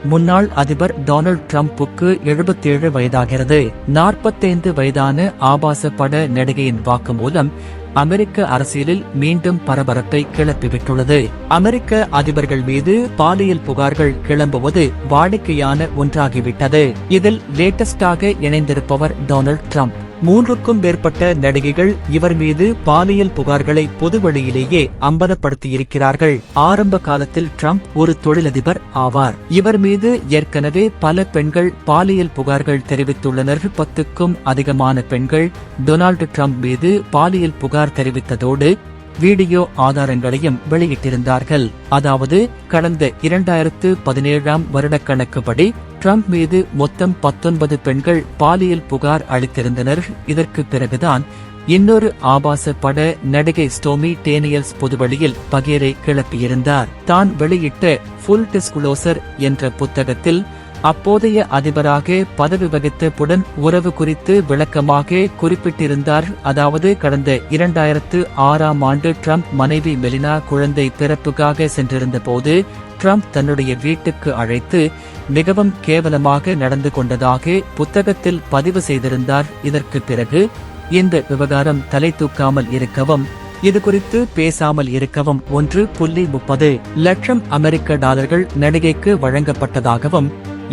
முன்னாள் அதிபர் டொனால்ட் டிரம்புக்கு 77 வயதாகிறது. 45 வயதான ஆபாச பட நடிகையின் வாக்குமூலம் அமெரிக்க அரசியலில் மீண்டும் பரபரப்பை கிளப்பிவிட்டுள்ளது. அமெரிக்க அதிபர்கள் மீது பாலியல் புகார்கள் கிளம்புவது வாடிக்கையான ஒன்றாகிவிட்டது. இதில் லேட்டஸ்டாக இணைந்திருப்பவர் டொனால்ட் டிரம்ப். 3க்கும் மேற்பட்ட நடிகைகள் இவர் மீது பாலியல் புகார்களை பொதுவெளியிலேயே அம்பலப்படுத்தியிருக்கிறார்கள். ஆரம்ப காலத்தில் டிரம்ப் ஒரு தொழிலதிபர் ஆவார். இவர் மீது ஏற்கனவே பல பெண்கள் பாலியல் புகார்கள் தெரிவித்துள்ளனர். 10க்கும் அதிகமான பெண்கள் டொனால்டு டிரம்ப் மீது பாலியல் புகார் தெரிவித்ததோடு வீடியோ ஆதாரங்களையும் வெளியிட்டிருந்தார்கள். அதாவது கடந்த 2017 வருடக்கணக்குப்படி டிரம்ப் மீது மொத்தம் 19 பெண்கள் பாலியல் புகார் அளித்திருந்தனர். இதற்கு பிறகுதான் இன்னொரு ஆபாச பட நடிகை ஸ்டோமி டேனியல்ஸ் பொதுவெளியில் பகீரை கிளப்பியிருந்தார். தான் வெளியிட்ட ஃபுல் டிஸ்குளோசர் என்ற புத்தகத்தில் அப்போதைய அதிபராக பதவி வகித்த புடன் உறவு குறித்து விளக்கமாக குறிப்பிட்டிருந்தார். அதாவது கடந்த 2006 டிரம்ப் மனைவி மெலினா குழந்தை பிறப்புக்காக சென்றிருந்த போது டிரம்ப் தன்னுடைய வீட்டுக்கு அழைத்து மிகவும் கேவலமாக நடந்து கொண்டதாக புத்தகத்தில் பதிவு செய்திருந்தார். இதற்கு பிறகு இந்த விவகாரம் தலை தூக்காமல் இருக்கவும், இது குறித்து பேசாமல் இருக்கவும் 1.30 லட்சம் அமெரிக்க டாலர்கள் நடிகைக்கு வழங்கப்பட்டதாகவும்,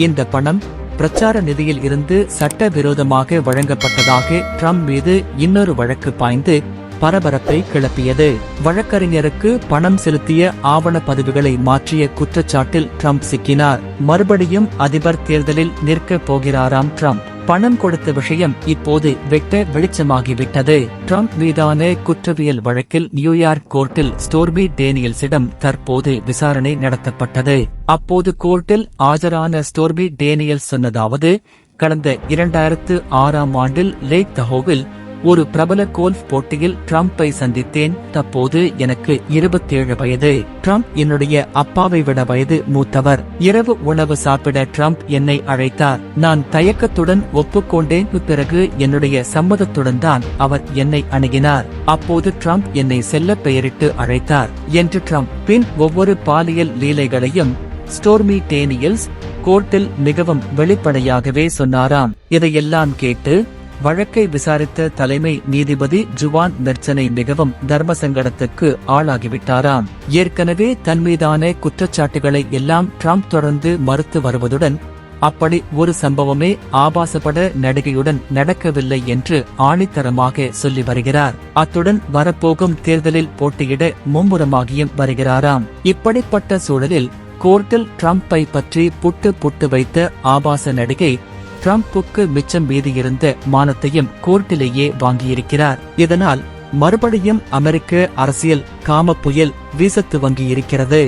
இந்த பணம் பிரச்சார நிதியில் இருந்து சட்டவிரோதமாக வழங்கப்பட்டதாக டிரம்ப் மீது இன்னொரு வழக்கு பாய்ந்து பரபரப்பை கிளப்பியது. வழக்கறிஞருக்கு பணம் செலுத்திய ஆவண பதிவுகளை மாற்றிய குற்றச்சாட்டில் டிரம்ப் சிக்கினார். மறுபடியும் அதிபர் தேர்தலில் நிற்கப் போகிறாராம் டிரம்ப். பணம் கொடுத்த விஷயம் இப்போது வெட்ட வெளிச்சமாகிவிட்டது. டிரம்ப் மீதான குற்றவியல் வழக்கில் நியூயார்க் கோர்ட்டில் ஸ்டோர்மி டேனியல்ஸிடம் தற்போது விசாரணை நடத்தப்பட்டது. அப்போது கோர்ட்டில் ஆஜரான ஸ்டோர்மி டேனியல்ஸ் சொன்னதாவது, கடந்த 2006 லேக் தஹோவில் ஒரு பிரபல கோல்ஃப் போட்டியில் டிரம்பை சந்தித்தேன். தற்போது எனக்கு 27 வயது. டிரம்ப் என்னுடைய அப்பாவை விட வயது மூத்தவர். இரவு உணவு சாப்பிட டிரம்ப் என்னை அழைத்தார். நான் தயக்கத்துடன் ஒப்புக்கொண்டேன். பிறகு என்னுடைய சம்மதத்துடன் தான் அவர் என்னை அணுகினார். அப்போது டிரம்ப் என்னை செல்ல பெயரிட்டு அழைத்தார் என்று டிரம்ப் பின் ஒவ்வொரு பாலியல் லீலைகளையும் ஸ்டோர்மி டேனியல்ஸ் கோர்ட்டில் மிகவும் வெளிப்படையாகவே சொன்னாராம். இதையெல்லாம் கேட்டு வழக்கை விசாரித்த தலைமை நீதிபதி ஜுவான் மெர்ச்சனை மிகவும் தர்மசங்கடத்துக்கு ஆளாகிவிட்டாராம். ஏற்கனவே தன்மீதான குற்றச்சாட்டுகளை எல்லாம் டிரம்ப் தொடர்ந்து மறுத்து வருவதுடன் அப்படி ஒரு சம்பவமே ஆபாசப்பட நடிகையுடன் நடக்கவில்லை என்று ஆணித்தரமாக சொல்லி வருகிறார். அத்துடன் வரப்போகும் தேர்தலில் போட்டியிட மும்முரமாகியும் வருகிறாராம். இப்படிப்பட்ட சூழலில் கோர்ட்டில் டிரம்பை பற்றி புட்டு வைத்த ஆபாச நடிகை டிரம்புக்கு மிச்சம் மீதியிருந்த மானத்தையும் கோர்ட்டிலேயே வாங்கியிருக்கிறார். இதனால் மறுபடியும் அமெரிக்க அரசியல் காம புயல் வீசத் துவங்கியிருக்கிறது.